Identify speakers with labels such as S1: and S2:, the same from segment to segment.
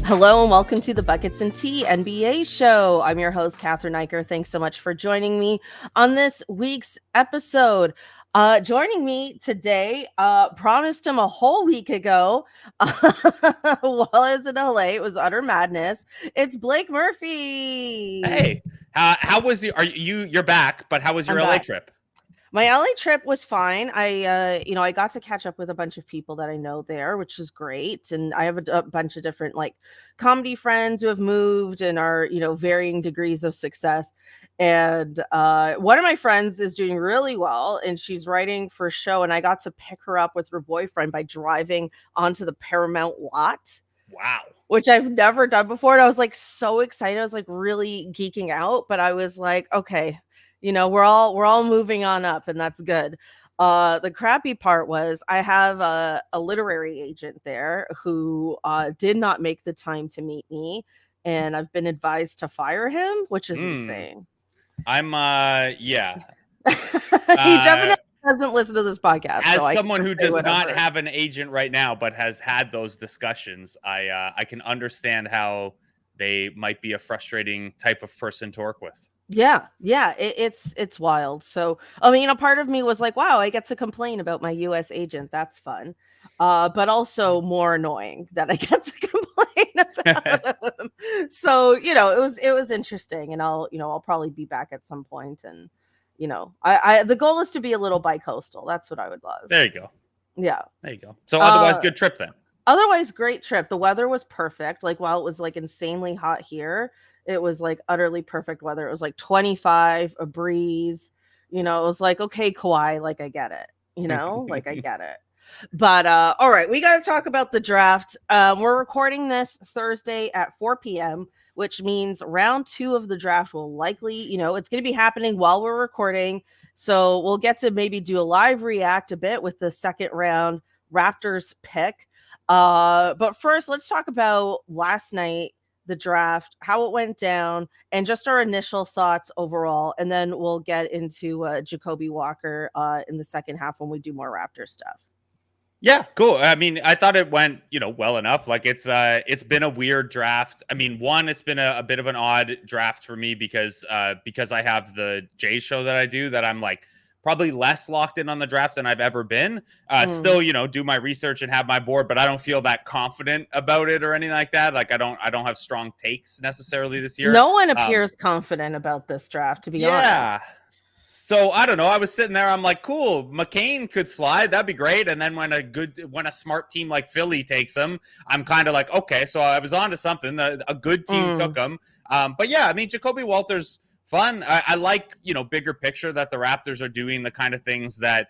S1: Hello and welcome to the Buckets and Tea NBA show. I'm your host, Cathryn Naiker. Thanks so much for joining me on this week's episode. Joining me today, promised him a whole week ago while I was in LA. It was utter madness. It's Blake Murphy.
S2: Hey, how was you're back, but how was your
S1: I'm
S2: LA
S1: back.
S2: trip?
S1: My LA trip was fine. I got to catch up with a bunch of people that I know there, which is great. And I have a bunch of different like comedy friends who have moved and are, varying degrees of success. And one of my friends is doing really well and she's writing for a show. And I got to pick her up with her boyfriend by driving onto the Paramount lot.
S2: Wow.
S1: Which I've never done before. And I was like so excited. I was like really geeking out, but I was like, okay, we're all moving on up and that's good. The crappy part was I have a literary agent there who did not make the time to meet me, and I've been advised to fire him, which is insane.
S2: I'm yeah.
S1: He definitely doesn't listen to this podcast.
S2: As
S1: so
S2: someone who does not have an agent right now but has had those discussions, I can understand how they might be a frustrating type of person to work with.
S1: Yeah, it's wild. So, I mean, a part of me was like, wow, I get to complain about my US agent. That's fun. But also more annoying that I get to complain about him. So, it was interesting, and I'll probably be back at some point, and I the goal is to be a little bi-coastal. That's what I would love.
S2: There you go.
S1: Yeah.
S2: There you go. So otherwise good trip then.
S1: Otherwise great trip. The weather was perfect. Like while it was like insanely hot here, it was like utterly perfect weather. It was like 25, a breeze. It was like, okay, Kawhi, like I get it. Like I get it. But all right, we got to talk about the draft. We're recording this Thursday at 4 p.m., which means round 2 of the draft will likely, it's going to be happening while we're recording. So we'll get to maybe do a live react a bit with the second round Raptors pick. But first, let's talk about last night, the draft, how it went down, and just our initial thoughts overall. And then we'll get into Ja'Kobe Waler in the second half when we do more Raptor stuff.
S2: Yeah, cool. I mean, I thought it went, well enough. Like it's been a weird draft. I mean, it's been a bit of an odd draft for me because I have the Jay show that I do that I'm like probably less locked in on the draft than I've ever been. Still, do my research and have my board, but I don't feel that confident about it or anything like that. Like I don't have strong takes necessarily this year.
S1: No one appears confident about this draft, to be honest.
S2: So I don't know. I was sitting there. I'm like, cool. McCain could slide. That'd be great. And then when a smart team like Philly takes him, I'm kind of like, okay. So I was on to something. A good team took him. But yeah, I mean, Ja'Kobe Walter's fun. I like, bigger picture that the Raptors are doing the kind of things that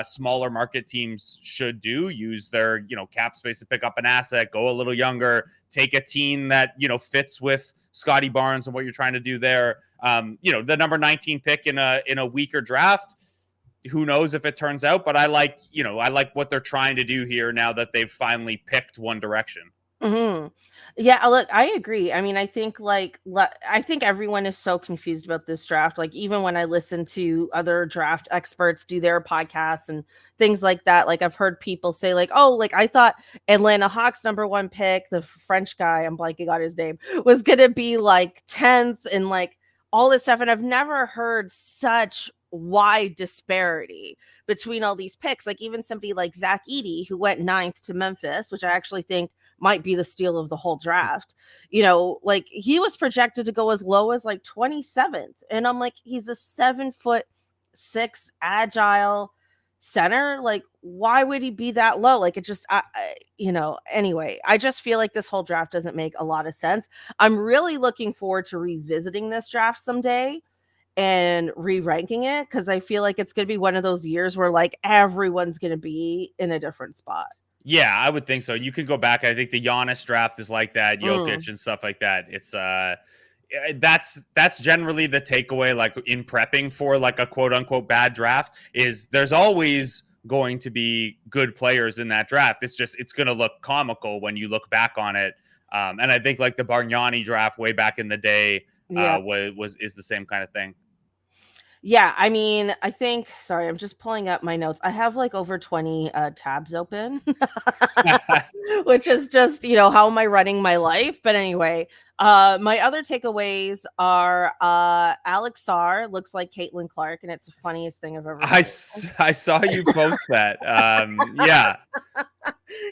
S2: smaller market teams should do. Use their, cap space to pick up an asset, go a little younger, take a team that, fits with Scotty Barnes and what you're trying to do there. The number 19 pick in a weaker draft. Who knows if it turns out, but I like what they're trying to do here now that they've finally picked one direction.
S1: Mm-hmm. Yeah, look, I agree. I mean, I think everyone is so confused about this draft. Like, even when I listen to other draft experts do their podcasts and things like that, like I've heard people say, like, oh, like I thought Atlanta Hawks number 1 pick, the French guy, I'm blanking on his name, was gonna be like 10th and like all this stuff. And I've never heard such wide disparity between all these picks. Like even somebody like Zach Edey, who went 9th to Memphis, which I actually think might be the steal of the whole draft. Like he was projected to go as low as like 27th. And I'm like, he's a 7'6" agile center. Like, why would he be that low? Like, it just, anyway, I just feel like this whole draft doesn't make a lot of sense. I'm really looking forward to revisiting this draft someday and re-ranking it, because I feel like it's going to be one of those years where like everyone's going to be in a different spot.
S2: Yeah, I would think so. You could go back. I think the Giannis draft is like that, Jokic and stuff like that. It's that's generally the takeaway, like in prepping for like a quote unquote bad draft, is there's always going to be good players in that draft. It's going to look comical when you look back on it. And I think like the Bargnani draft way back in the day is the same kind of thing.
S1: Yeah, I mean, I think, sorry, I'm just pulling up my notes. I have like over 20 tabs open, which is just, how am I running my life? But anyway, my other takeaways are Alex Sarr looks like Caitlin Clark, and it's the funniest thing I've ever seen.
S2: I saw you post that. Yeah.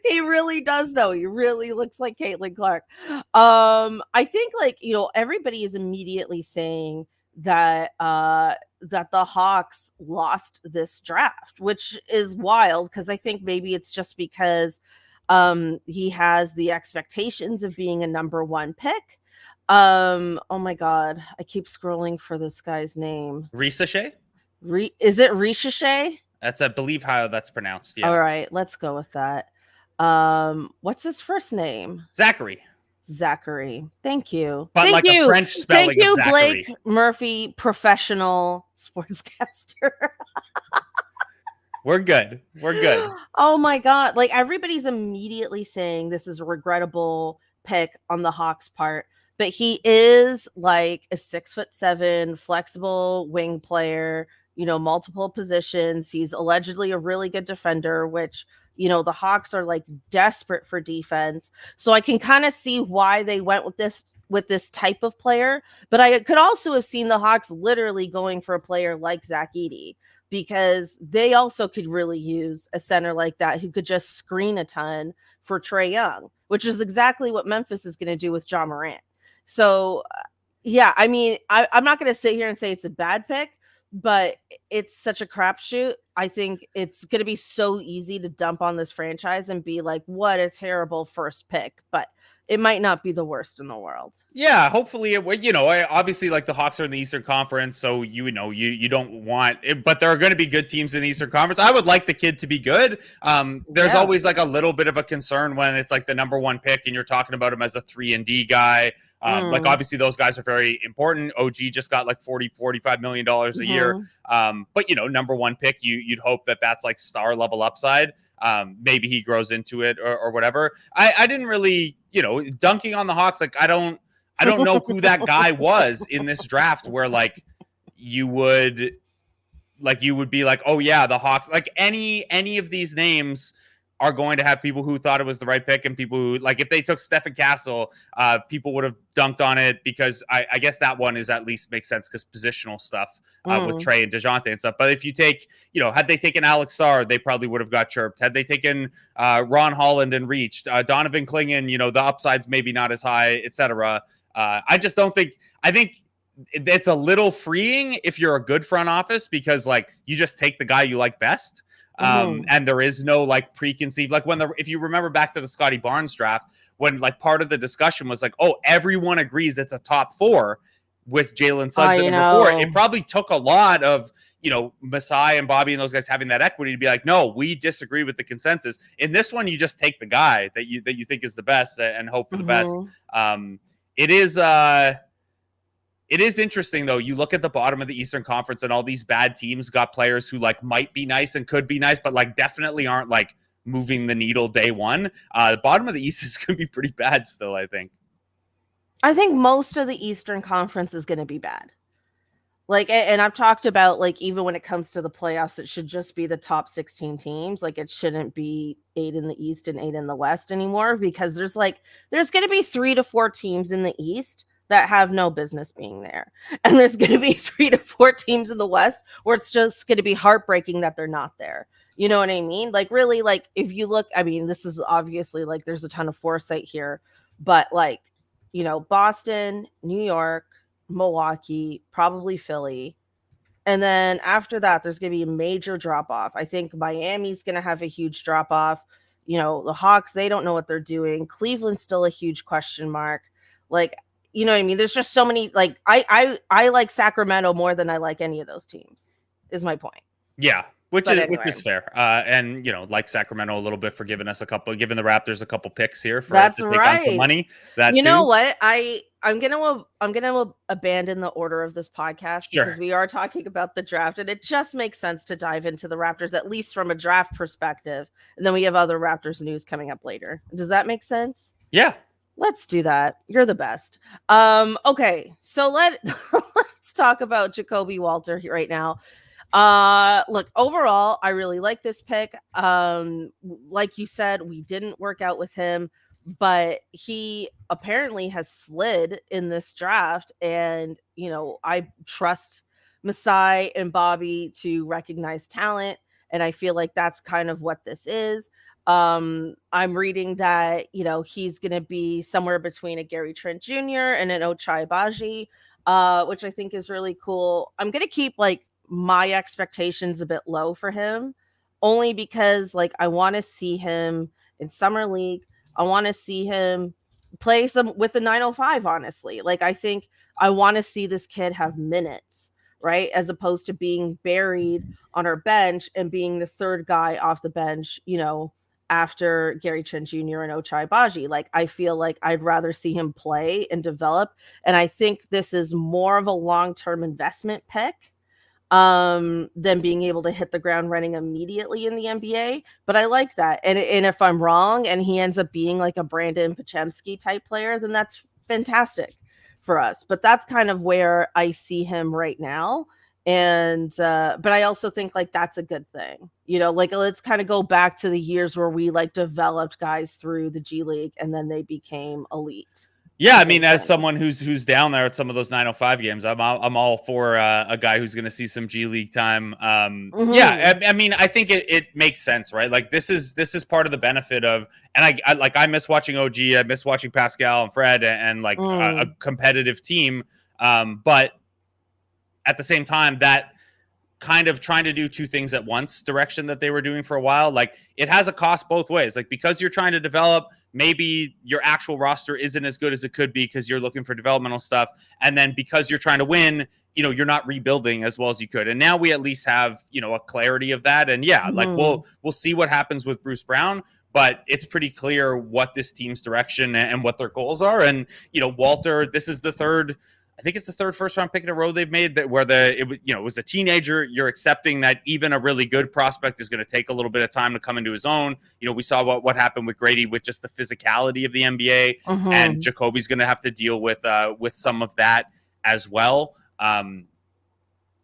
S1: He really does, though. He really looks like Caitlin Clark. I think, like, everybody is immediately saying that that the Hawks lost this draft, which is wild, because I think maybe it's just because he has the expectations of being a number one pick. Oh my god, I keep scrolling for this guy's name.
S2: Ricochet?
S1: Is it Ricochet?
S2: That's, I believe, how that's pronounced. Yeah.
S1: All right, let's go with that. What's his first name?
S2: Zachary.
S1: Thank you.
S2: But
S1: Thank
S2: like
S1: you.
S2: a French spelling
S1: Thank you,
S2: of Zachary.
S1: Blake Murphy, professional sportscaster.
S2: We're good.
S1: Oh my god. Like, everybody's immediately saying this is a regrettable pick on the Hawks' part. But he is like a 6'7" flexible wing player, multiple positions. He's allegedly a really good defender, which, the Hawks are like desperate for defense. So I can kind of see why they went with this type of player. But I could also have seen the Hawks literally going for a player like Zach Edey, because they also could really use a center like that who could just screen a ton for Trae Young, which is exactly what Memphis is going to do with Ja Morant. So, yeah, I mean, I'm not going to sit here and say it's a bad pick, but it's such a crapshoot. I think it's going to be so easy to dump on this franchise and be like, what a terrible first pick. But it might not be the worst in the world.
S2: Yeah, hopefully it, obviously, like, the Hawks are in the Eastern Conference, so you don't want it, but there are going to be good teams in the Eastern Conference. I would like the kid to be good. There's always like a little bit of a concern when it's like the number one pick and you're talking about him as a 3-and-D guy. Like, obviously those guys are very important. OG just got like $45 million a year. But number one pick, you'd hope that that's like star level upside. Maybe he grows into it or whatever. I didn't really, dunking on the Hawks. Like, I don't know who that guy was in this draft where like you would be like, oh yeah, the Hawks, like any of these names are going to have people who thought it was the right pick and people who, like, if they took Stephen Castle, people would have dunked on it, because I guess that one is at least makes sense because positional stuff with Trae and DeJounte and stuff. But if you take, had they taken Alex Sarr, they probably would have got chirped. Had they taken Ron Holland and reached Donovan Clingan, the upside's maybe not as high, etc. I just don't think, I think it's a little freeing if you're a good front office, because like you just take the guy you like best. And there is no like preconceived, like if you remember back to the Scotty Barnes draft, when like part of the discussion was like, oh, everyone agrees it's a top 4 with Jalen Suggs at number 4. It probably took a lot of, Masai and Bobby and those guys having that equity to be like, no, we disagree with the consensus. In this one, you just take the guy that you think is the best and hope for the best. It is interesting, though. You look at the bottom of the Eastern Conference and all these bad teams got players who like might be nice and could be nice, but like definitely aren't like moving the needle day one. The bottom of the East is going to be pretty bad still, I think.
S1: I think most of the Eastern Conference is going to be bad. Like, and I've talked about, like, even when it comes to the playoffs, it should just be the top 16 teams. Like, it shouldn't be 8 in the East and 8 in the West anymore, because there's going to be 3 to 4 teams in the East that have no business being there. And there's going to be 3 to 4 teams in the West where it's just going to be heartbreaking that they're not there. You know what I mean? Like, really, like, if you look, I mean, this is obviously like there's a ton of foresight here, but like, Boston, New York, Milwaukee, probably Philly. And then after that, there's going to be a major drop off. I think Miami's going to have a huge drop off. The Hawks, they don't know what they're doing. Cleveland's still a huge question mark. Like, you know what I mean? There's just so many, like, I like Sacramento more than I like any of those teams, is my point.
S2: Yeah, which is fair. And, like Sacramento a little bit for giving the Raptors a couple picks here for
S1: That's
S2: to take
S1: right.
S2: on some money. That
S1: know what? I'm gonna abandon the order of this podcast because we are talking about the draft, and it just makes sense to dive into the Raptors, at least from a draft perspective. And then we have other Raptors news coming up later. Does that make sense?
S2: Yeah.
S1: Let's do that. You're the best. Okay, so let's let's talk about Ja'Kobe Waler right now. Look, overall, I really like this pick. Like you said, we didn't work out with him, but he apparently has slid in this draft. And, I trust Masai and Bobby to recognize talent. And I feel like that's kind of what this is. I'm reading that, he's going to be somewhere between a Gary Trent Jr. and an Ochai Baji, which I think is really cool. I'm going to keep my expectations a bit low for him, only because I want to see him in summer league. I want to see him play some with the 905, honestly. I think I want to see this kid have minutes, right? As opposed to being buried on our bench and being the third guy off the bench, after Gary Trent Jr. and Ochai Baji. I feel like I'd rather see him play and develop. And I think this is more of a long-term investment pick than being able to hit the ground running immediately in the NBA. But I like that. And if I'm wrong and he ends up being like a Brandon Podziemski type player, then that's fantastic for us. But that's kind of where I see him right now. And but I also think that's a good thing. Let's kind of go back to the years where we developed guys through the G League and then they became elite.
S2: Yeah, I mean, as someone who's down there at some of those 905 games, I'm all for a guy who's going to see some G League time. Yeah, I mean, I think it makes sense, right? This is part of the benefit of, and I miss watching OG, I miss watching Pascal and Fred and a competitive team, but at the same time, that kind of trying to do two things at once direction that they were doing for a while, it has a cost both ways. Because you're trying to develop, maybe your actual roster isn't as good as it could be because you're looking for developmental stuff. And then because you're trying to win, you're not rebuilding as well as you could. And now we at least have, a clarity of that. And yeah, we'll see what happens with Bruce Brown, but it's pretty clear what this team's direction and what their goals are. And, Walter, this is the third first round pick in a row they've made that where it was a teenager. You're accepting that even a really good prospect is going to take a little bit of time to come into his own. We saw what happened with Grady with just the physicality of the NBA, and Ja'Kobe's going to have to deal with some of that as well.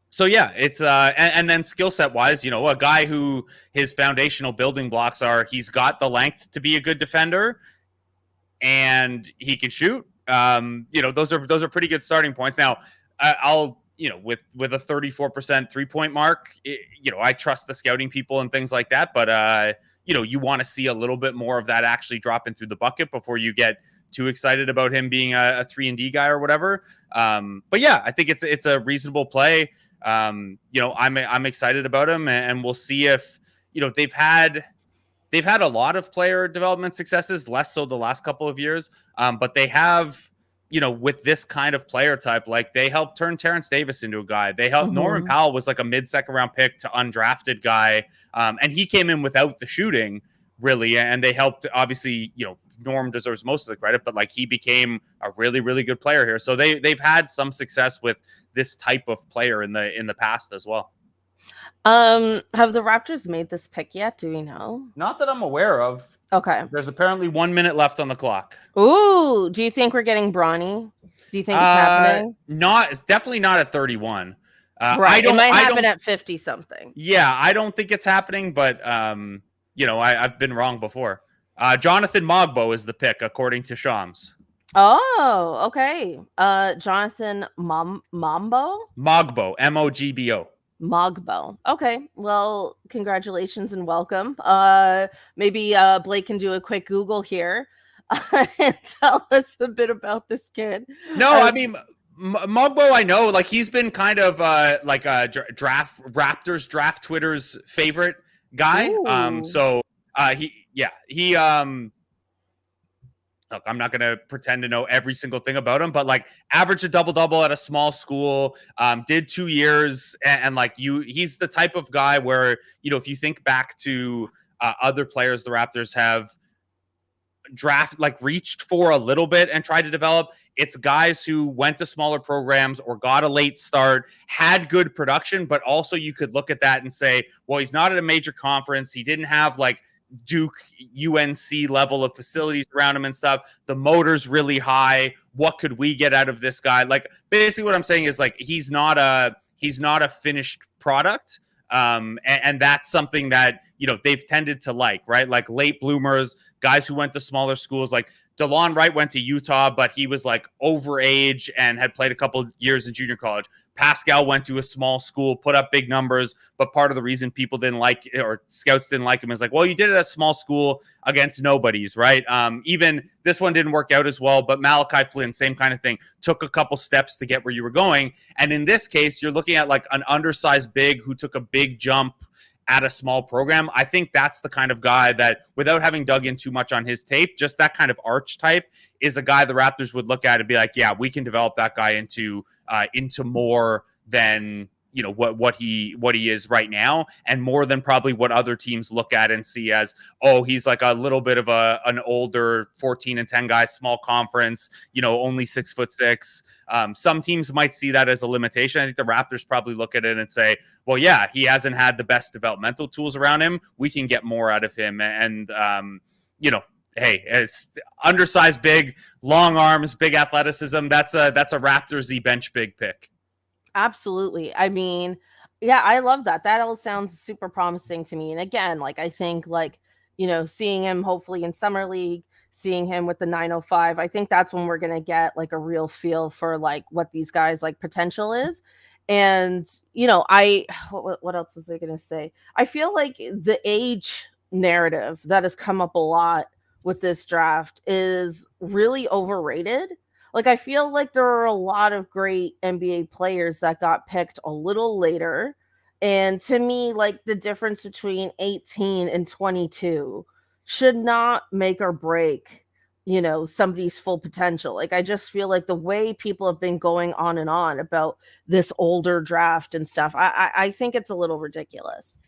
S2: So yeah, it's and then skill set wise, a guy who his foundational building blocks are he's got the length to be a good defender, and he can shoot. Those are pretty good starting points. Now, I'll with a 34% 3-point mark, I trust the scouting people and things like that. But you want to see a little bit more of that actually dropping through the bucket before you get too excited about him being a 3-and-D guy or whatever. But yeah, I think it's a reasonable play. I'm excited about him, and we'll see if they've had a lot of player development successes, less so the last couple of years. But they have, with this kind of player type, they helped turn Terrence Davis into a guy. They helped Norman Powell was a mid-second round pick to undrafted guy. And he came in without the shooting really. And they helped, obviously, Norm deserves most of the credit, but he became a really, really good player here. So they've had some success with this type of player in the past as well.
S1: Have the Raptors made this pick yet? Do we know?
S2: Not that I'm aware of.
S1: Okay.
S2: There's apparently 1 minute left on the clock.
S1: Ooh, do you think we're getting Bronny? Do you think it's happening?
S2: Definitely not at 31.
S1: Right. It might happen at 50 something.
S2: Yeah, I don't think it's happening, but I've been wrong before. Johnathan Mogbo is the pick according to Shams.
S1: Oh, okay. Johnathan Mogbo?
S2: Mogbo, Mogbo.
S1: Mogbo. Okay. Well, congratulations and welcome. Maybe Blake can do a quick Google here and tell us a bit about this kid.
S2: No, I mean Mogbo, I know, he's been kind of Raptors draft Twitter's favorite guy.
S1: Ooh.
S2: So he look, I'm not going to pretend to know every single thing about him, but averaged a double-double at a small school, did 2 years. And he's the type of guy where, if you think back to other players the Raptors have reached for a little bit and tried to develop, it's guys who went to smaller programs or got a late start, had good production, but also you could look at that and say, well, he's not at a major conference. He didn't have Duke, UNC level of facilities around him and stuff. The motor's really high. what could we get out of this guy? Like basically what I'm saying is like he's not a finished product. And that's something that, you know, they've tended to like, right? Like late bloomers, guys who went to smaller schools, like DeLon Wright went to Utah, but he was like over age and had played a couple years in junior college. Pascal went to a small school, put up big numbers, but part of the reason people didn't like or scouts didn't like him is like, well, you did it at a small school against nobodies, right? Even this one didn't work out as well, but Malachi Flynn, same kind of thing, took a couple steps to get where you were going. And in this case, you're looking at like an undersized big who took a big jump at a small program. I think that's the kind of guy that, without having dug in too much on his tape, just that kind of arch type is a guy the Raptors would look at and be like, yeah, we can develop that guy into more than, you know, what he is right now, and more than probably what other teams look at and see as, oh, he's like a little bit of an older 14-10 guy, small conference, you know, only 6'6". Some teams might see that as a limitation. I think the Raptors probably look at it and say, well, yeah, he hasn't had the best developmental tools around him. We can get more out of him. And, you know, hey, it's undersized big, long arms, big athleticism. That's a Raptors-y bench big pick.
S1: Absolutely. I mean, yeah, I love that. That all sounds super promising to me. And again, like I think like, you know, seeing him hopefully in summer league, seeing him with the 905, I think that's when we're going to get like a real feel for like what these guys like potential is. And, you know, what else was I going to say? I feel like the age narrative that has come up a lot with this draft is really overrated. Like, I feel like there are a lot of great NBA players that got picked a little later. And to me, like the difference between 18 and 22 should not make or break, you know, somebody's full potential. Like, I just feel like the way people have been going on and on about this older draft and stuff, I think it's a little ridiculous.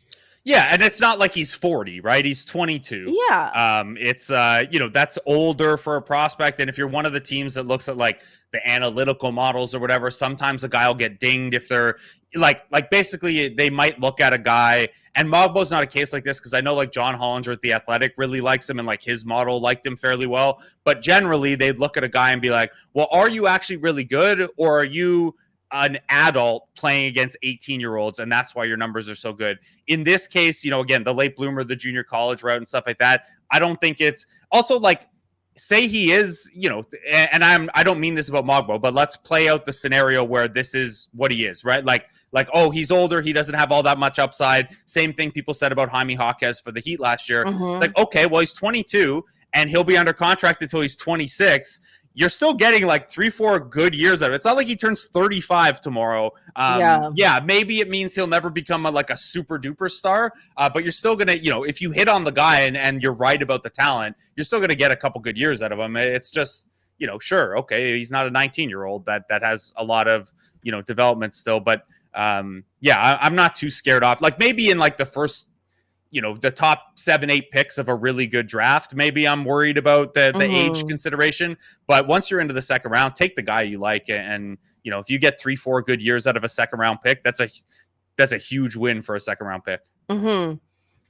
S2: Yeah, and it's not like he's 40, right? He's 22.
S1: Yeah.
S2: It's you know, that's older for a prospect. And if you're one of the teams that looks at like the analytical models or whatever, sometimes a guy will get dinged if they're like basically they might look at a guy, and Mogbo's not a case like this because I know like John Hollinger at The Athletic really likes him and like his model liked him fairly well. But generally they'd look at a guy and be like, well, are you actually really good, or are you an adult playing against 18-year-olds, and that's why your numbers are so good? In this case, you know, again, the late bloomer, the junior college route and stuff like that, I don't think it's also like, say he is, you know, and I don't mean this about Mogbo, but let's play out the scenario where this is what he is, right? Like, oh, he's older, he doesn't have all that much upside. Same thing people said about Jaime Jaquez for the Heat last year.
S1: Mm-hmm.
S2: Like, okay, well, he's 22 and he'll be under contract until he's 26. You're still getting like 3-4 good years out of it. It's not like he turns 35 tomorrow. Yeah, maybe it means he'll never become like a super duper star, but you're still going to, you know, if you hit on the guy and you're right about the talent, you're still going to get a couple good years out of him. It's just, you know, sure, okay, he's not a 19-year-old that has a lot of, you know, development still. But yeah, I'm not too scared off. Like maybe in like the first, you know, the top 7-8 picks of a really good draft, maybe I'm worried about the age consideration. But once you're into the second round, take the guy you like. And, you know, if you get 3-4 good years out of a second round pick, that's a huge win for a second round pick.
S1: Mm-hmm.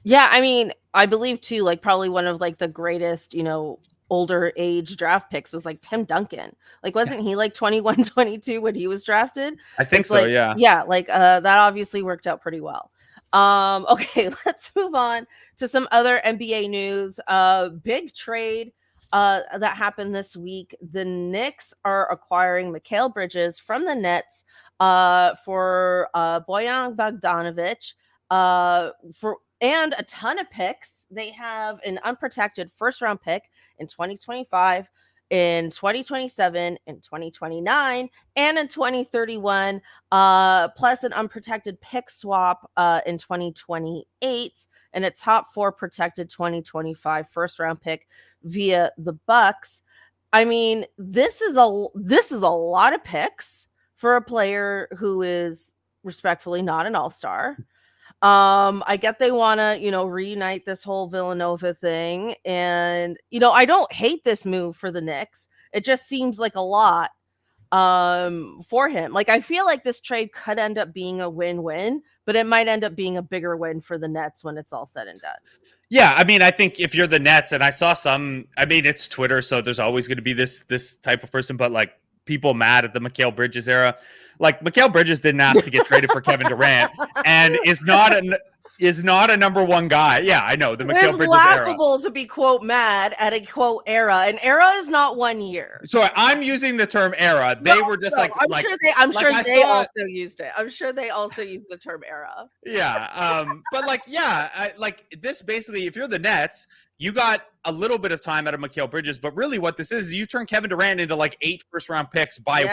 S1: Yeah, I mean, I believe too, like probably one of like the greatest, you know, older age draft picks was like Tim Duncan. Like, wasn't he like 21, 22 when he was drafted?
S2: I think
S1: it's
S2: so,
S1: like,
S2: yeah.
S1: Yeah, like that obviously worked out pretty well. Okay, let's move on to some other NBA news. Big trade that happened this week. The Knicks are acquiring Mikal Bridges from the Nets for Bojan Bogdanovic and a ton of picks. They have an unprotected first round pick in 2025, in 2027, in 2029, and in 2031, plus an unprotected pick swap in 2028, and a top 4 protected 2025 first round pick via the Bucks. I mean, this is a lot of picks for a player who is respectfully not an all-star. I get they want to, you know, reunite this whole Villanova thing. And, you know, I don't hate this move for the Knicks. It just seems like a lot. for him. Like, I feel like this trade could end up being a win-win, but it might end up being a bigger win for the Nets when it's all said and done.
S2: Yeah, I mean, I think if you're the Nets, and I saw I mean, it's Twitter, so there's always going to be this type of person, but like people mad at the Mikal Bridges era. Like, Mikal Bridges didn't ask to get traded for Kevin Durant, and is not a number one guy. Yeah, I know the Mikal Bridges era. It's
S1: laughable to be quote mad at a quote era. An era is not 1 year.
S2: So I'm using the term era. They were just like
S1: I'm sure they also used it. I'm sure they also used the term era.
S2: Yeah, but like, yeah, like this basically, if you're the Nets, you got a little bit of time out of Mikal Bridges, but really what this is you turn Kevin Durant into like 8 first-round picks by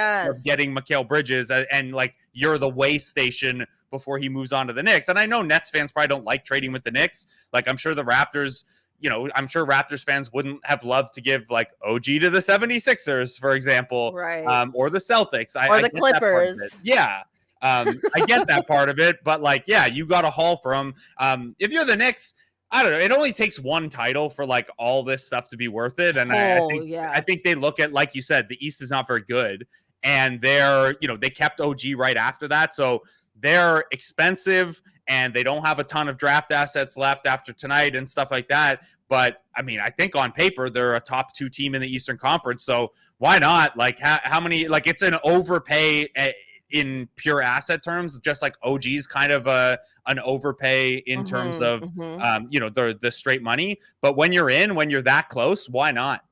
S2: getting Mikal Bridges, and like you're the way station before he moves on to the Knicks. And I know Nets fans probably don't like trading with the Knicks. Like, I'm sure the Raptors, I'm sure Raptors fans wouldn't have loved to give like OG to the 76ers, for example,
S1: right?
S2: Or the Celtics,
S1: or the Clippers.
S2: Yeah. I get that part of it, but like, yeah, you got a haul from if you're the Knicks, I don't know. It only takes one title for like all this stuff to be worth it. And I think they look at, like you said, the East is not very good, and they kept OG right after that. So they're expensive and they don't have a ton of draft assets left after tonight and stuff like that. But I mean, I think on paper, they're a top 2 team in the Eastern Conference. So why not? Like, how many, like, it's an overpay in pure asset terms, just like OG's kind of an overpay in terms of, the straight money. But when you're that close, why not?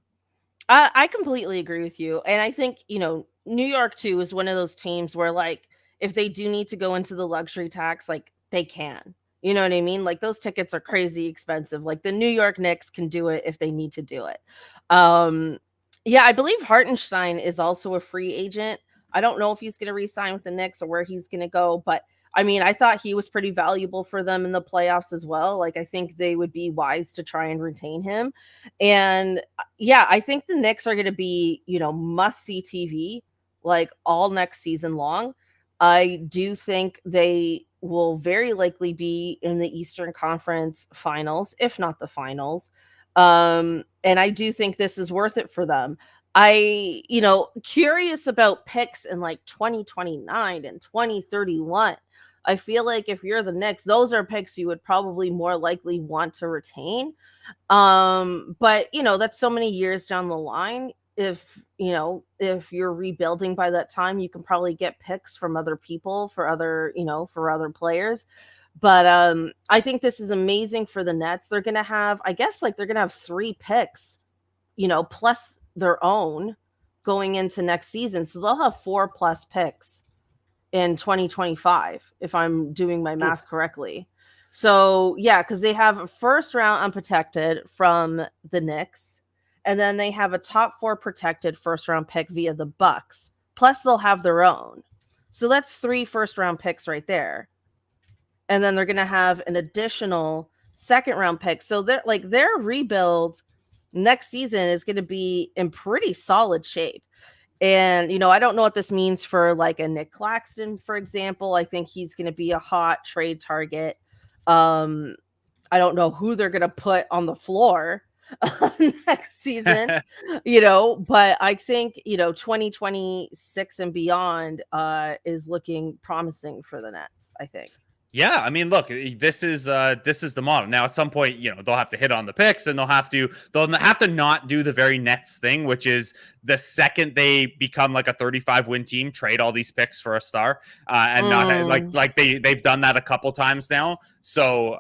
S1: I completely agree with you. And I think, New York too is one of those teams where, like, if they do need to go into the luxury tax, like, they can. You know what I mean? Like, those tickets are crazy expensive. Like, the New York Knicks can do it if they need to do it. Yeah, I believe Hartenstein is also a free agent. I don't know if he's going to re-sign with the Knicks or where he's going to go, but I mean, I thought he was pretty valuable for them in the playoffs as well. Like, I think they would be wise to try and retain him. And yeah, I think the Knicks are going to be, must-see TV, like, all next season long. I do think they will very likely be in the Eastern Conference Finals, if not the finals. And I do think this is worth it for them. Curious about picks in like 2029 and 2031. I feel like if you're the Knicks, those are picks you would probably more likely want to retain. But that's so many years down the line. If you're rebuilding by that time, you can probably get picks from other people for other players. But I think this is amazing for the Nets. They're going to have, I guess, like, they're going to have 3 picks, plus their own going into next season. So they'll have 4+ picks in 2025, if I'm doing my math correctly. So yeah, because they have a first round unprotected from the Knicks, and then they have a top 4 protected first round pick via the Bucks. Plus they'll have their own. So that's 3 first round picks right there. And then they're going to have an additional second round pick. So their rebuild next season is going to be in pretty solid shape. And, I don't know what this means for like a Nick Claxton, for example. I think he's going to be a hot trade target. I don't know who they're going to put on the floor next season, but I think, 2026 and beyond is looking promising for the Nets, I think.
S2: Yeah, I mean, look, this is the model. Now, at some point, they'll have to hit on the picks, and they'll have to not do the very Nets thing, which is the second they become like a 35-win team, trade all these picks for a star, and not like they've done that a couple times now. So,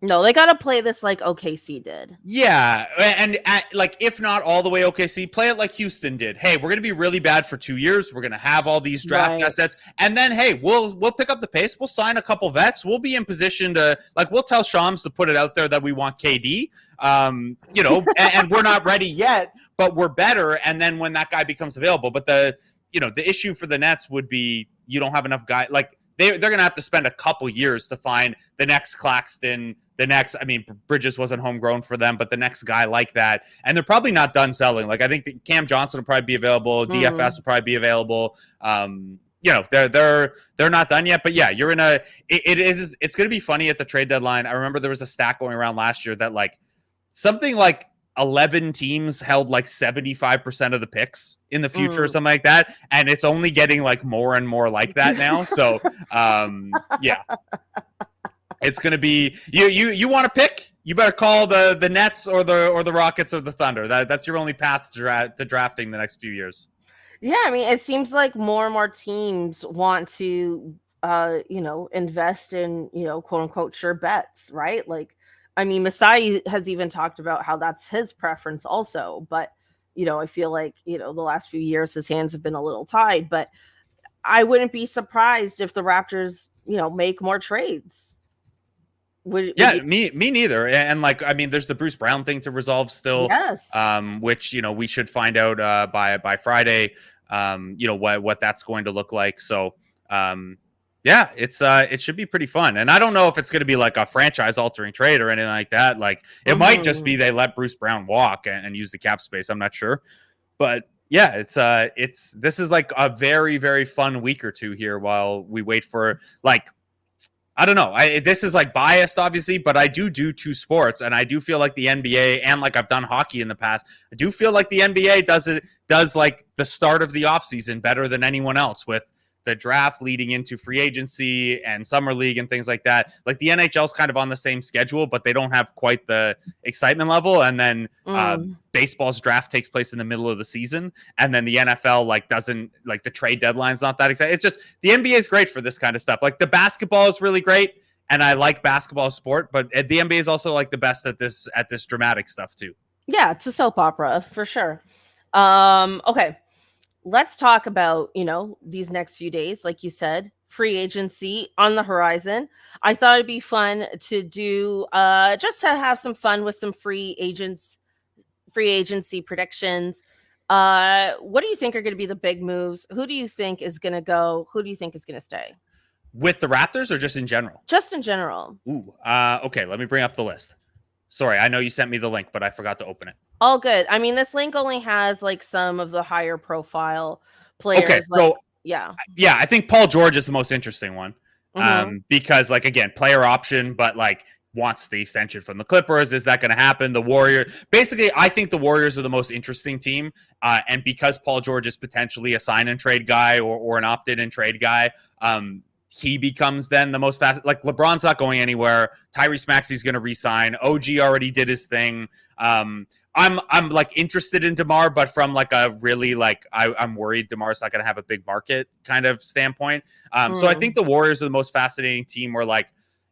S1: no, they got to play this like OKC did.
S2: Yeah, and like, if not all the way OKC, play it like Houston did. Hey, we're going to be really bad for 2 years. We're going to have all these draft assets, and then hey, we'll pick up the pace. We'll sign a couple vets. We'll be in position to, like, we'll tell Shams to put it out there that we want KD. And we're not ready yet, but we're better. And then when that guy becomes available, but the issue for the Nets would be you don't have enough guys. Like, they're going to have to spend a couple years to find the next Claxton. Bridges wasn't homegrown for them, but the next guy like that. And they're probably not done selling. Like, I think Cam Johnson will probably be available. DFS will probably be available. They're not done yet, but yeah, you're in it's going to be funny at the trade deadline. I remember there was a stat going around last year that like something like 11 teams held like 75% of the picks in the future or
S1: Mm.
S2: something like that. And it's only getting like more and more like that now. So, yeah, it's going to be, you want to pick, you better call the Nets or the Rockets or the Thunder. That's your only path to drafting the next few years.
S1: Yeah, I mean, it seems like more and more teams want to, invest in, quote unquote, sure bets, right? Like, I mean, Masai has even talked about how that's his preference also. But, I feel like, the last few years his hands have been a little tied. But I wouldn't be surprised if the Raptors, make more trades. Would
S2: Yeah,
S1: you?
S2: me neither. And like, I mean, there's the Bruce Brown thing to resolve still,
S1: Yes.
S2: which we should find out by Friday. What that's going to look like. So yeah, it should be pretty fun. And I don't know if it's going to be like a franchise altering trade or anything like that. Like it might just be they let Bruce Brown walk and use the cap space. I'm not sure, but yeah, this is like a very, very fun week or two here while we wait for like. I don't know. This is like biased, obviously, but I do two sports, and I do feel like the NBA, and like I've done hockey in the past, I do feel like the NBA does like the start of the offseason better than anyone else with the draft leading into free agency and summer league and things like that. Like the NHL's kind of on the same schedule, but they don't have quite the excitement level. And then baseball's draft takes place in the middle of the season, and then the NFL like doesn't like the trade deadline's not that exciting. It's just the NBA is great for this kind of stuff. Like the basketball is really great, and I like basketball sport, but the NBA is also like the best at this dramatic stuff too.
S1: Yeah, it's a soap opera for sure. Okay. Let's talk about, these next few days. Like you said, free agency on the horizon. I thought it'd be fun to do just to have some fun with some free agency predictions. What do you think are going to be the big moves? Who do you think is going to go? Who do you think is going to stay?
S2: With the Raptors or just in general?
S1: Just in general.
S2: Ooh, okay, let me bring up the list. Sorry, I know you sent me the link, but I forgot to open it.
S1: All good. I mean, this link only has like some of the higher profile players.
S2: Okay,
S1: like,
S2: so
S1: yeah,
S2: I think Paul George is the most interesting one, because like again, player option, but like wants the extension from the Clippers. Is that going to happen? The Warriors, basically, I think the Warriors are the most interesting team, and because Paul George is potentially a sign and trade guy or an opt in and trade guy, he becomes then the most fast. Like LeBron's not going anywhere. Tyrese Maxey's going to resign. OG already did his thing. I'm like interested in DeMar, but from like a really like I'm worried DeMar's not going to have a big market kind of standpoint. So I think the Warriors are the most fascinating team where like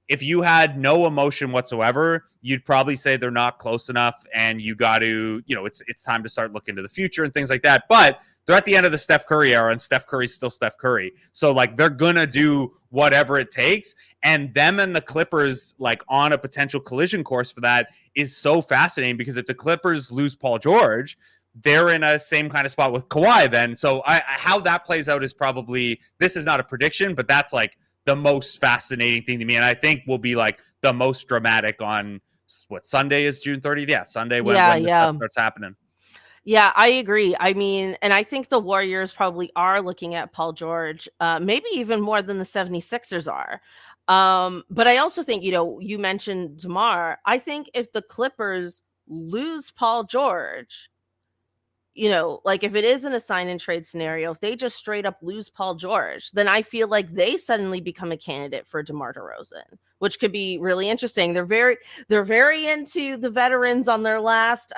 S2: if you had no emotion whatsoever, you'd probably say they're not close enough and you got to, it's time to start looking to the future and things like that. But they're at the end of the Steph Curry era and Steph Curry's still Steph Curry. So like they're going to do whatever it takes. And them and the Clippers like on a potential collision course for that is so fascinating because if the Clippers lose Paul George, they're in a same kind of spot with Kawhi then. So how that plays out is probably, this is not a prediction, but that's like the most fascinating thing to me. And I think will be like the most dramatic on what Sunday is June 30th. Yeah. Sunday when this stuff starts happening.
S1: Yeah, I agree. I mean, and I think the Warriors probably are looking at Paul George, maybe even more than the 76ers are. But I also think, you mentioned DeMar. I think if the Clippers lose Paul George, like if it isn't a sign and trade scenario, if they just straight up lose Paul George, then I feel like they suddenly become a candidate for DeMar DeRozan, which could be really interesting. They're very into the veterans on their last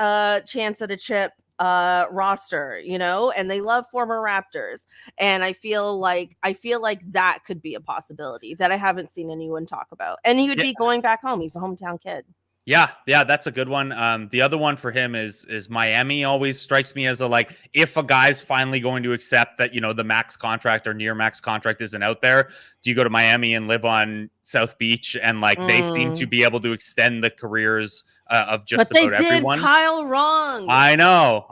S1: chance at a chip roster, and they love former Raptors. And I feel like that could be a possibility that I haven't seen anyone talk about. And he would be going back home. He's a hometown kid.
S2: Yeah, that's a good one. The other one for him is Miami always strikes me as a like, if a guy's finally going to accept that, the max contract or near max contract isn't out there, do you go to Miami and live on South Beach? And like, they seem to be able to extend the careers of just
S1: but
S2: about everyone.
S1: But they did Kyle wrong.
S2: I know.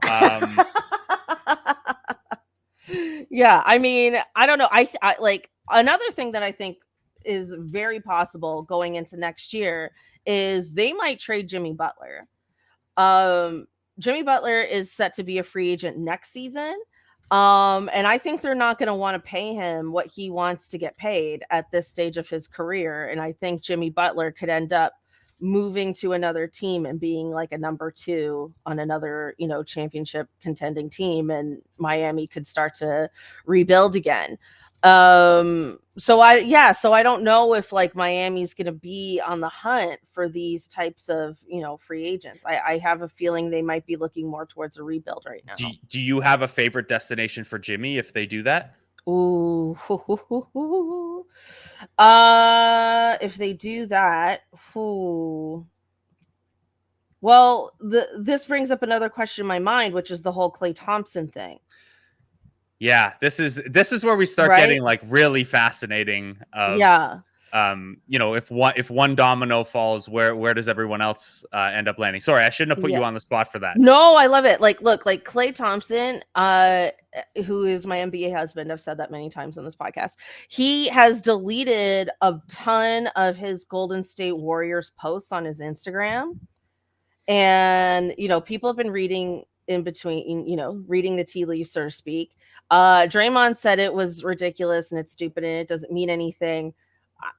S1: Yeah, I mean, I don't know. I like another thing that I think is very possible going into next year is they might trade Jimmy Butler. Jimmy Butler is set to be a free agent next season. And I think they're not going to want to pay him what he wants to get paid at this stage of his career. And I think Jimmy Butler could end up moving to another team and being like a number 2 on another, championship contending team, and Miami could start to rebuild again. So I don't know if like Miami's going to be on the hunt for these types of, free agents. I have a feeling they might be looking more towards a rebuild right now.
S2: Do you have a favorite destination for Jimmy if they do that?
S1: Ooh. If they do that, ooh. Well, this brings up another question in my mind, which is the whole Klay Thompson thing.
S2: Yeah, this is where we start getting like really fascinating. If one domino falls, where does everyone else end up landing? Sorry, I shouldn't have put you on the spot for that.
S1: No, I love it. Like, look, like Klay Thompson, who is my NBA husband. I've said that many times on this podcast. He has deleted a ton of his Golden State Warriors posts on his Instagram. And, people have been reading in between, reading the tea leaves, so to speak. Draymond said it was ridiculous and it's stupid and it doesn't mean anything.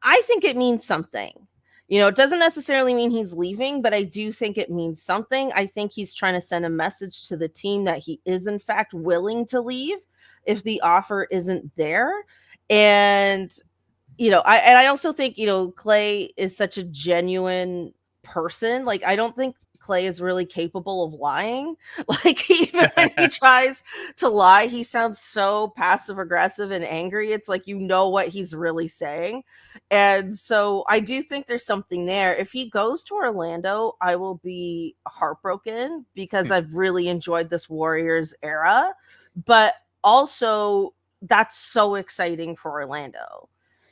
S1: I think it means something. It doesn't necessarily mean he's leaving, but I do think it means something. I think he's trying to send a message to the team that he is in fact willing to leave if the offer isn't there. And, I also think, Klay is such a genuine person. Like, I don't think Klay is really capable of lying. Like, even when he tries to lie, he sounds so passive aggressive and angry. It's like, what he's really saying. And so I do think there's something there. If he goes to Orlando, I will be heartbroken because I've really enjoyed this Warriors era. But also, that's so exciting for Orlando.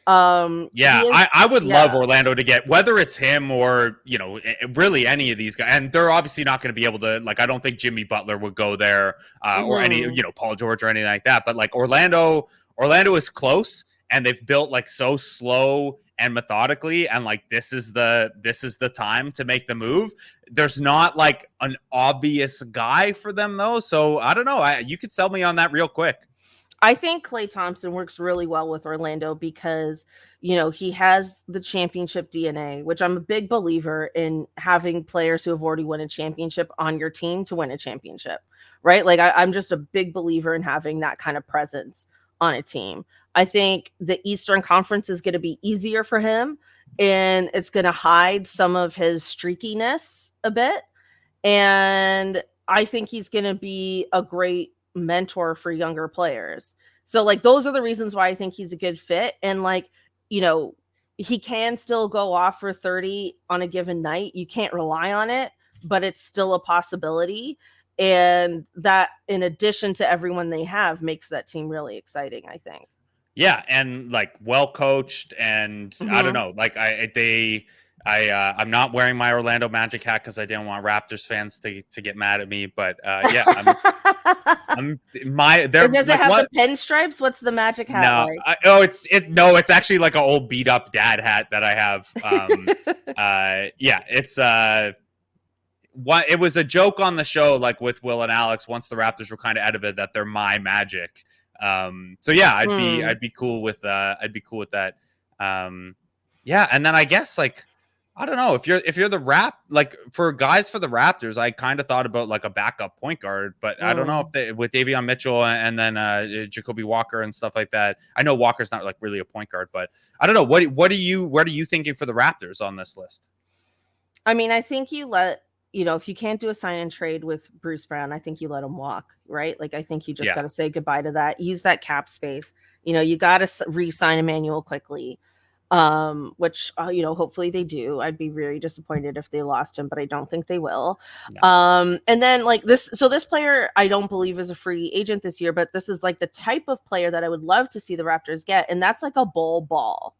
S2: I would love Orlando to get, whether it's him or really any of these guys, and they're obviously not going to be able to, like, I don't think Jimmy Butler would go there or any Paul George or anything like that, but like Orlando is close and they've built like so slow and methodically, and like this is the time to make the move. There's not like an obvious guy for them though, so I don't know, you could sell me on that real quick.
S1: I think Klay Thompson works really well with Orlando because, he has the championship DNA, which I'm a big believer in having players who have already won a championship on your team to win a championship, right? Like I'm just a big believer in having that kind of presence on a team. I think the Eastern Conference is going to be easier for him and it's going to hide some of his streakiness a bit. And I think he's going to be a great mentor for younger players. So like those are the reasons why I think he's a good fit. And like, he can still go off for 30 on a given night. You can't rely on it, but it's still a possibility. And that, in addition to everyone they have, makes that team really exciting, I think.
S2: Yeah, and like well coached, and I don't know, like I'm not wearing my Orlando Magic hat because I didn't want Raptors fans to get mad at me. But yeah, does
S1: it have the pinstripes? What's the Magic hat like?
S2: It's actually like an old beat up dad hat that I have. It was a joke on the show, like with Will and Alex, once the Raptors were kind of out of it, that they're my Magic. So yeah, I'd be cool with that. Yeah, and then I guess like, I don't know, if you're the like for guys for the Raptors, I kind of thought about like a backup point guard, but I don't know if with Davion Mitchell and then Ja'Kobe Walker and stuff like that. I know Walker's not like really a point guard, but I don't know. What are you thinking for the Raptors on this list?
S1: I mean, I think if you can't do a sign and trade with Bruce Brown, I think you let him walk, right? Like, I think you just got to say goodbye to that. Use that cap space. You got to re-sign Emmanuel quickly, which, hopefully they do. I'd be very disappointed if they lost him, but I don't think they will. No. And then like this player, I don't believe is a free agent this year, but this is like the type of player that I would love to see the Raptors get. And that's like a ball.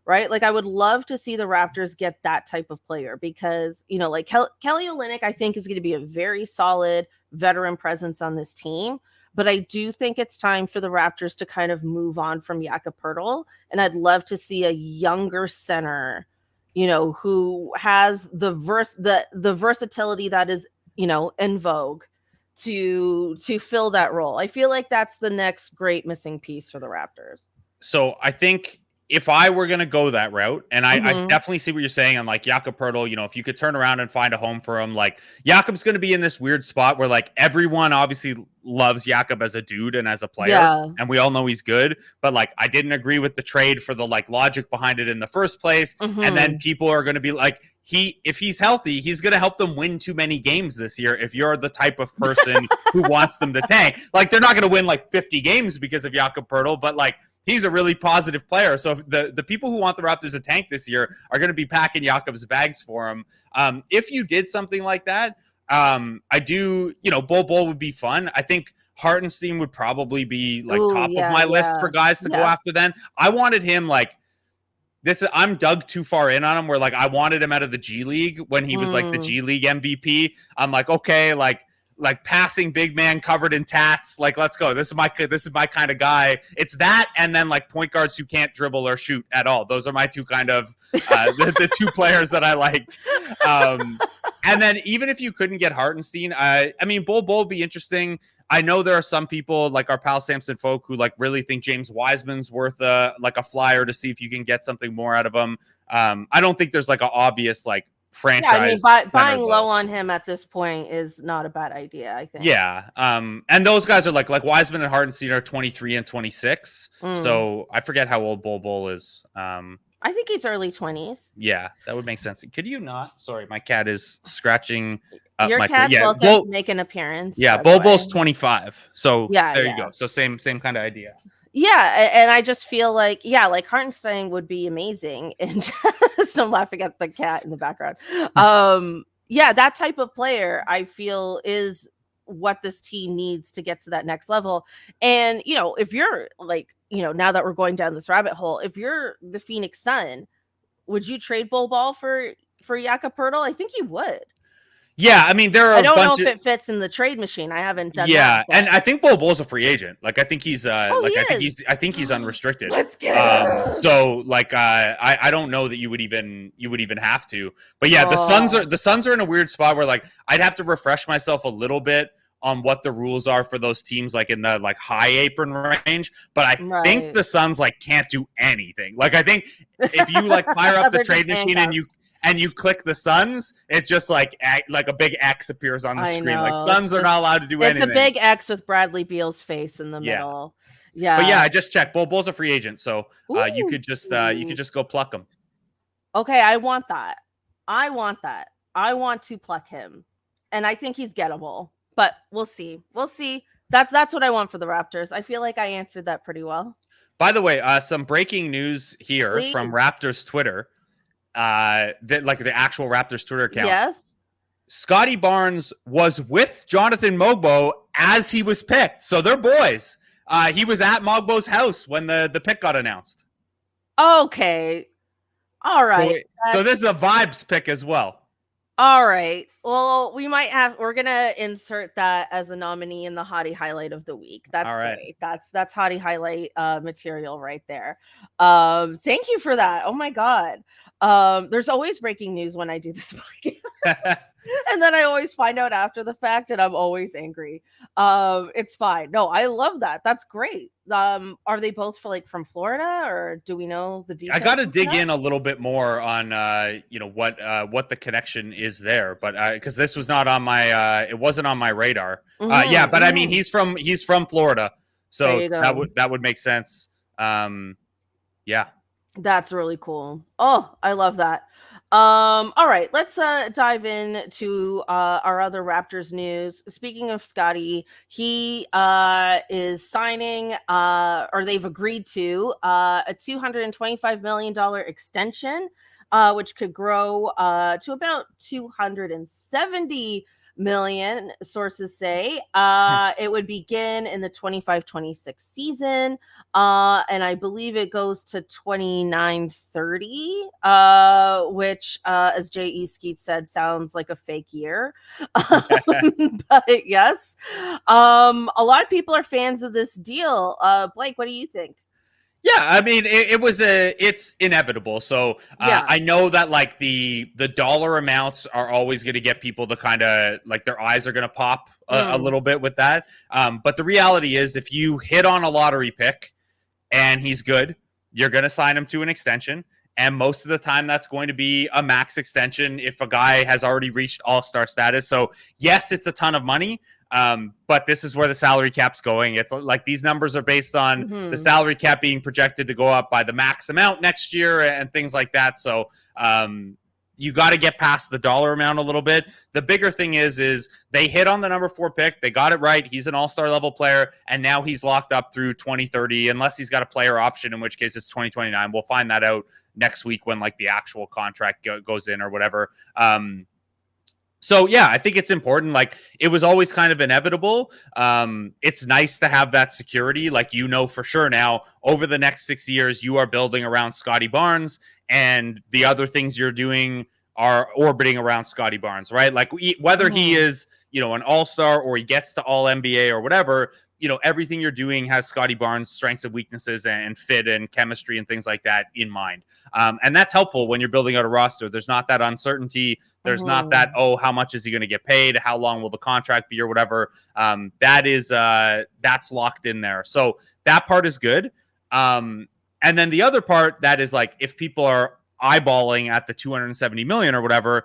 S1: Right? Like I would love to see the Raptors get that type of player because, like Kelly Olynyk, I think is going to be a very solid veteran presence on this team. But I do think it's time for the Raptors to kind of move on from Jakob Poeltl. And I'd love to see a younger center, who has the versatility that is, in vogue to fill that role. I feel like that's the next great missing piece for the Raptors.
S2: So I think if I were going to go that route, and I
S1: Mhm.
S2: definitely see what you're saying on like Jakob Poeltl, if you could turn around and find a home for him, like Jakob's going to be in this weird spot where like everyone obviously loves Jakob as a dude and as a player,
S1: Yeah.
S2: and we all know he's good, but like I didn't agree with the trade for the like logic behind it in the first place, and then people are going to be like, if he's healthy, he's going to help them win too many games this year. If you're the type of person who wants them to tank, like they're not going to win like 50 games because of Jakob Poeltl, but like he's a really positive player. So the people who want the Raptors to tank this year are going to be packing Jakob's bags for him. If you did something like that, I do, Bol would be fun. I think Hartenstein would probably be like top of my list for guys to go after then. I wanted him like, I'm dug too far in on him where like I wanted him out of the G League when he was like the G League MVP. I'm like, okay, like passing big man covered in tats. Like, let's go. This is my kind of guy. It's that, and then like point guards who can't dribble or shoot at all. Those are my two kind of the two players that I like. And then even if you couldn't get Hartenstein, I mean, Bol would be interesting. I know there are some people like our pal Samson Folk who like really think James Wiseman's worth a flyer to see if you can get something more out of him. I don't think there's like an obvious like franchise.
S1: Yeah, I mean, buying low on him at this point is not a bad idea, I think.
S2: Yeah. And those guys are like Wiseman and Hartenstein are 23 and 26. So I forget how old Bol is.
S1: I think he's early 20s.
S2: Yeah, that would make sense. Could you not? Sorry, my cat is scratching up
S1: Your
S2: my
S1: cat's welcome to make an appearance.
S2: Yeah, Bol's 25. So there you go. So same kind of idea.
S1: Yeah, and I just feel like, like Hartenstein would be amazing. And just I'm laughing at the cat in the background. That type of player I feel is what this team needs to get to that next level. And, if you're like, now that we're going down this rabbit hole, if you're the Phoenix Sun, would you trade Bol for Jakob Poeltl? I think you would.
S2: Yeah, I mean, there are.
S1: I don't know if it fits in the trade machine. I haven't done that.
S2: Yeah, and I think Bol's a free agent. Like, I think he's I think he's unrestricted.
S1: Let's get him.
S2: So, like, I don't know that you would even have to. But yeah, the Suns are in a weird spot where like I'd have to refresh myself a little bit on what the rules are for those teams like in the like high apron range, but I think the Suns like can't do anything. Like I think if you like fire up the trade machine and you click the Suns, it's just like a big X appears on the screen. Like Suns are not allowed to do anything.
S1: It's a big X with Bradley Beal's face in the middle. Yeah.
S2: But yeah, I just checked. Bol's a free agent, so you could just go pluck him.
S1: Okay, I want that. I want to pluck him, and I think he's gettable. But we'll see. That's what I want for the Raptors. I feel like I answered that pretty well.
S2: By the way, some breaking news here from Raptors Twitter. That like the actual Raptors Twitter account.
S1: Yes.
S2: Scotty Barnes was with Johnathan Mogbo as he was picked. So they're boys. He was at Mogbo's house when the pick got announced.
S1: Okay. All right.
S2: So this is a vibes pick as well.
S1: All right. Well, we're going to insert that as a nominee in the Hottie HIghlight of the week. That's great. That's Hottie HIghlight material right there. Thank you for that. Oh my God. There's always breaking news when I do this podcast. And then I always find out after the fact and I'm always angry. It's fine. No, I love that. That's great. Are they both from Florida, or do we know the details?
S2: I got to dig in a little bit more on what the connection is there, but because this was not on my it wasn't on my radar. But I mean he's from Florida, so that would make sense. Yeah. That's
S1: really cool. Oh, I love that. All right, let's dive in to our other Raptors news. Speaking of Scottie, he is signing or they've agreed to a $225 million extension, which could grow to about 270 million, sources say. It would begin in the 25-26 season, and I believe it goes to 29-30, which as J.E. Skeet said, sounds like a fake year. But yes, a lot of people are fans of this deal. Blake, what do you think?
S2: Yeah, I mean, it's inevitable. So I know that like the dollar amounts are always going to get people to kind of like their eyes are going to pop a little bit with that. But the reality is if you hit on a lottery pick and he's good, you're going to sign him to an extension. And most of the time, that's going to be a max extension if a guy has already reached all-star status. So, yes, it's a ton of money, but this is where the salary cap's going. It's like these numbers are based on the salary cap being projected to go up by the max amount next year and things like that. So, you got to get past the dollar amount a little bit. The bigger thing is they hit on the number 4 pick. They got it right. He's an all-star level player, and now he's locked up through 2030, unless he's got a player option, in which case it's 2029. We'll find that out next week when like the actual contract goes in or whatever. So yeah, I think it's important. Like, it was always kind of inevitable. It's nice to have that security. Like, for sure now over the next 6 years, you are building around Scotty Barnes, and the other things you're doing are orbiting around Scotty Barnes, right? Like, whether he is, an all-star or he gets to all NBA or whatever, everything you're doing has Scotty Barnes' strengths and weaknesses and fit and chemistry and things like that in mind. And that's helpful when you're building out a roster. There's not that uncertainty. There's not that, how much is he going to get paid? How long will the contract be or whatever? That's locked in there. So that part is good. And then the other part that is like, if people are eyeballing at the $270 million or whatever,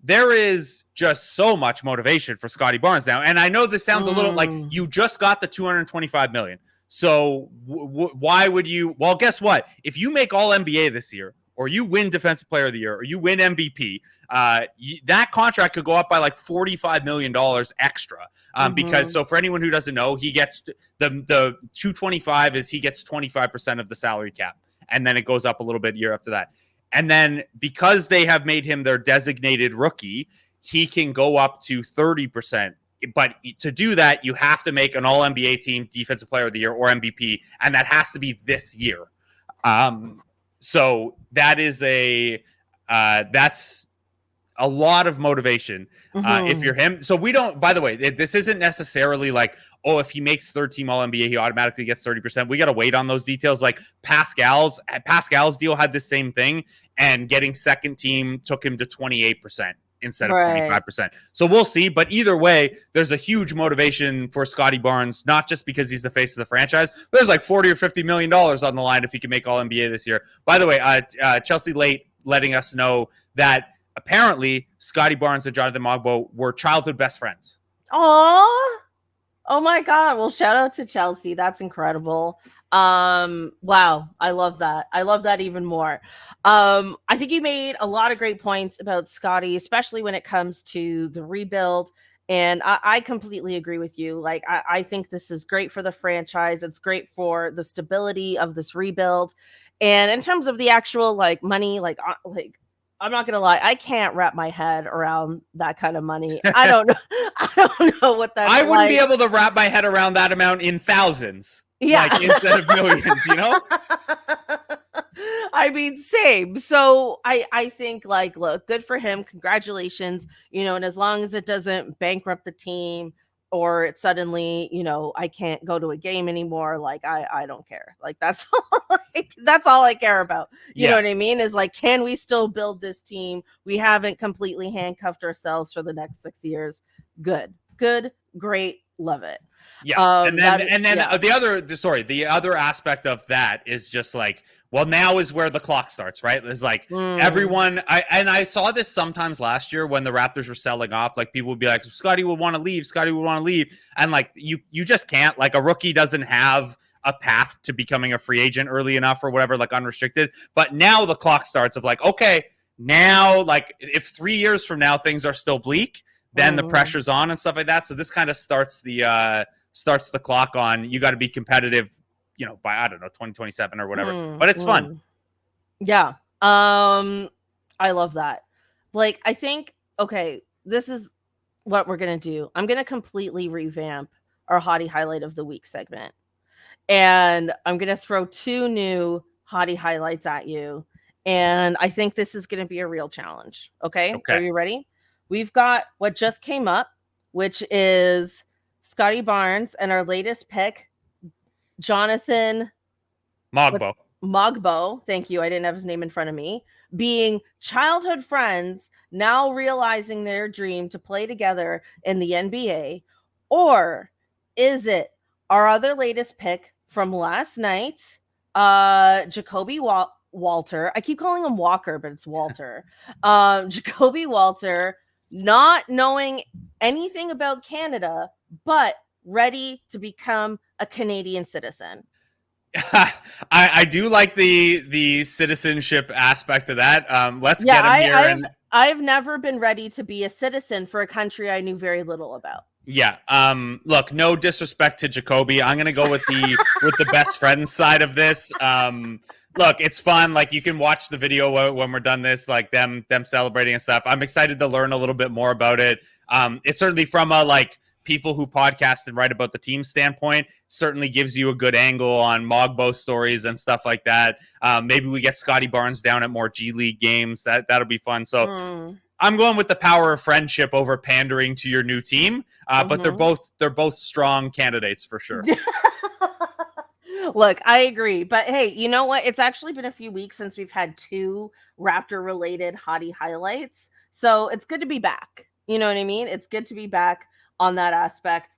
S2: there is just so much motivation for Scotty Barnes now. And I know this sounds a little like you just got the $225 million. So why would you? Well, guess what? If you make all NBA this year, or you win Defensive Player of the Year, or you win MVP, that contract could go up by like $45 million extra. Because, so for anyone who doesn't know, he gets the 225 is he gets 25% of the salary cap. And then it goes up a little bit year after that. And then because they have made him their designated rookie, he can go up to 30%. But to do that, you have to make an all-NBA team, Defensive Player of the Year, or MVP, and that has to be this year. So that is that's a lot of motivation if you're him. So we don't, by the way, this isn't necessarily like, if he makes third team all NBA, he automatically gets 30%. We got to wait on those details. Like Pascal's deal had the same thing, and getting second team took him to 28% instead of 25%. So we'll see. But either way, there's a huge motivation for Scotty Barnes, not just because he's the face of the franchise. But there's like $40 or $50 million on the line if he can make all NBA this year. By the way, Chelsea Late letting us know that apparently Scotty Barnes and Johnathan Mogbo were childhood best friends.
S1: Aww. Oh my God. Well, shout out to Chelsea. That's incredible. Wow. I love that. I love that even more. I think you made a lot of great points about Scotty, especially when it comes to the rebuild. And I completely agree with you. Like, I think this is great for the franchise. It's great for the stability of this rebuild. And in terms of the actual like money, like I'm not gonna lie, I can't wrap my head around that kind of money. I don't know. I don't know what that's.
S2: I wouldn't be able to wrap my head around that amount in thousands.
S1: Yeah,
S2: like instead of millions.
S1: I mean, same. So I think like, look, good for him. Congratulations. And as long as it doesn't bankrupt the team, or it's suddenly, I can't go to a game anymore. Like, I don't care. Like, that's all I care about. You know what I mean? Is like, can we still build this team? We haven't completely handcuffed ourselves for the next 6 years. Good, great. Love it.
S2: Yeah. The other aspect of that is just like, well, now is where the clock starts, right? It's like everyone, I saw this sometimes last year when the Raptors were selling off, like people would be like, Scotty would want to leave. And like, you just can't, like a rookie doesn't have a path to becoming a free agent early enough or whatever, like unrestricted. But now the clock starts of like, okay, now like if 3 years from now, things are still bleak, then the pressure's on and stuff like that. So this kind of starts the clock on, you got to be competitive, by, I don't know, 2027 or whatever, but it's fun.
S1: Yeah. I love that. Like, I think, okay, this is what we're going to do. I'm going to completely revamp our Hottie Highlight of the Week segment. And I'm going to throw 2 new Hottie Highlights at you. And I think this is going to be a real challenge. Okay. Are you ready? We've got what just came up, which is Scotty Barnes and our latest pick, Johnathan Mogbo. Thank you. I didn't have his name in front of me. Being childhood friends, now realizing their dream to play together in the NBA. Or is it our other latest pick from last night, Ja'Kobe Walter. I keep calling him Walker, but it's Walter. Ja'Kobe Walter, not knowing anything about Canada, but ready to become a Canadian citizen.
S2: I do like the citizenship aspect of that. Let's get him here.
S1: I've never been ready to be a citizen for a country I knew very little about.
S2: Yeah. Look, no disrespect to Ja'Kobe. I'm gonna go with the best friends side of this. Look, it's fun. Like, you can watch the video when we're done this, like them celebrating and stuff. I'm excited to learn a little bit more about it. It's certainly from a like people who podcast and write about the team standpoint, certainly gives you a good angle on Mogbo stories and stuff like that. Maybe we get Scotty Barnes down at more G League games. That'll be fun. So I'm going with the power of friendship over pandering to your new team. But they're both strong candidates for sure.
S1: Look, I agree. But hey, you know what? It's actually been a few weeks since we've had 2 Raptor related Hottie highlights. So it's good to be back. You know what I mean? It's good to be back on that aspect.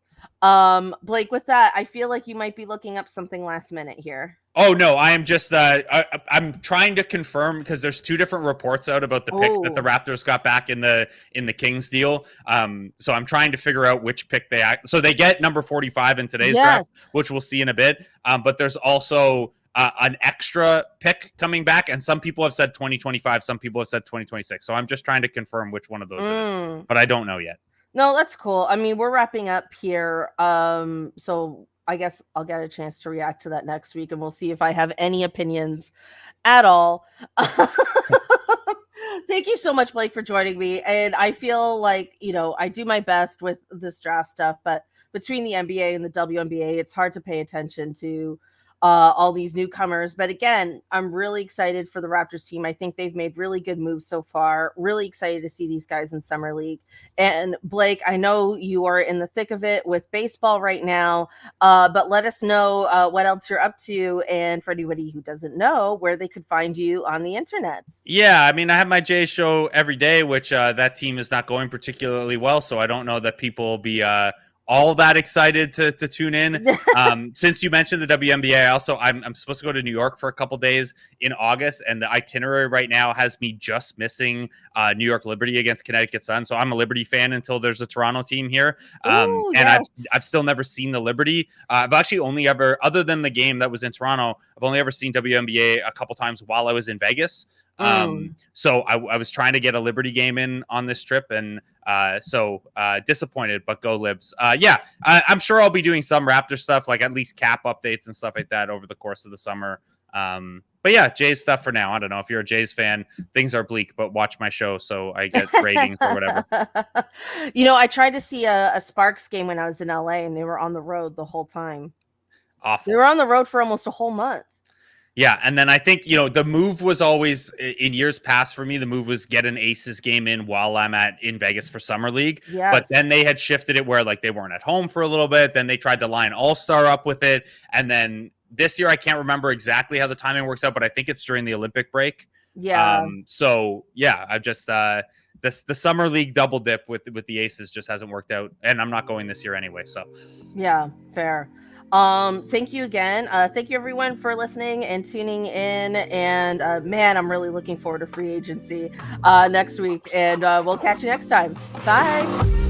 S1: Blake, with that, I feel like you might be looking up something last minute here.
S2: Oh no, I am just I'm trying to confirm because there's 2 different reports out about the pick that the Raptors got back in the Kings deal. So I'm trying to figure out which pick so they get number 45 in today's draft, which we'll see in a bit. But there's also an extra pick coming back, and some people have said 2025, some people have said 2026. So I'm just trying to confirm which one of those it is, but I don't know yet.
S1: No, that's cool. I mean, we're wrapping up here. So I guess I'll get a chance to react to that next week, and we'll see if I have any opinions at all. Thank you so much, Blake, for joining me. And I feel like, I do my best with this draft stuff, but between the NBA and the WNBA, it's hard to pay attention to all these newcomers. But again, I'm really excited for the Raptors team. I think they've made really good moves so far. Really excited to see these guys in Summer League. And Blake, I know you are in the thick of it with baseball right now, but let us know what else you're up to. And for anybody who doesn't know, where they could find you on the internet.
S2: Yeah, I mean, I have my J show every day, which that team is not going particularly well. So I don't know that people will be all that excited to tune in. Since you mentioned the WNBA, I'm supposed to go to New York for a couple days in August, and the itinerary right now has me just missing New York Liberty against Connecticut Sun. So I'm a Liberty fan until there's a Toronto team here. I've still never seen the Liberty. I've actually only ever, other than the game that was in Toronto, I've only ever seen WNBA a couple times while I was in Vegas. So I was trying to get a Liberty game in on this trip, and so disappointed, but go Libs. I'm sure I'll be doing some Raptor stuff, like at least cap updates and stuff like that over the course of the summer. But yeah, Jays stuff for now. I don't know if you're a Jays fan, things are bleak, but watch my show so I get ratings or whatever.
S1: I tried to see a Sparks game when I was in LA, and they were on the road the whole time.
S2: Awful.
S1: They were on the road for almost a whole month.
S2: Yeah, and then I think, the move was always, in years past for me, the move was get an Aces game in while I'm in Vegas for Summer League.
S1: Yes.
S2: But then they had shifted it where, like, they weren't at home for a little bit. Then they tried to line All-Star up with it. And then this year, I can't remember exactly how the timing works out, but I think it's during the Olympic break.
S1: Yeah.
S2: I just, the Summer League double dip with the Aces just hasn't worked out. And I'm not going this year anyway, so.
S1: Yeah, fair. Thank you again. Thank you everyone for listening and tuning in. And man, I'm really looking forward to free agency next week. And we'll catch you next time. Bye.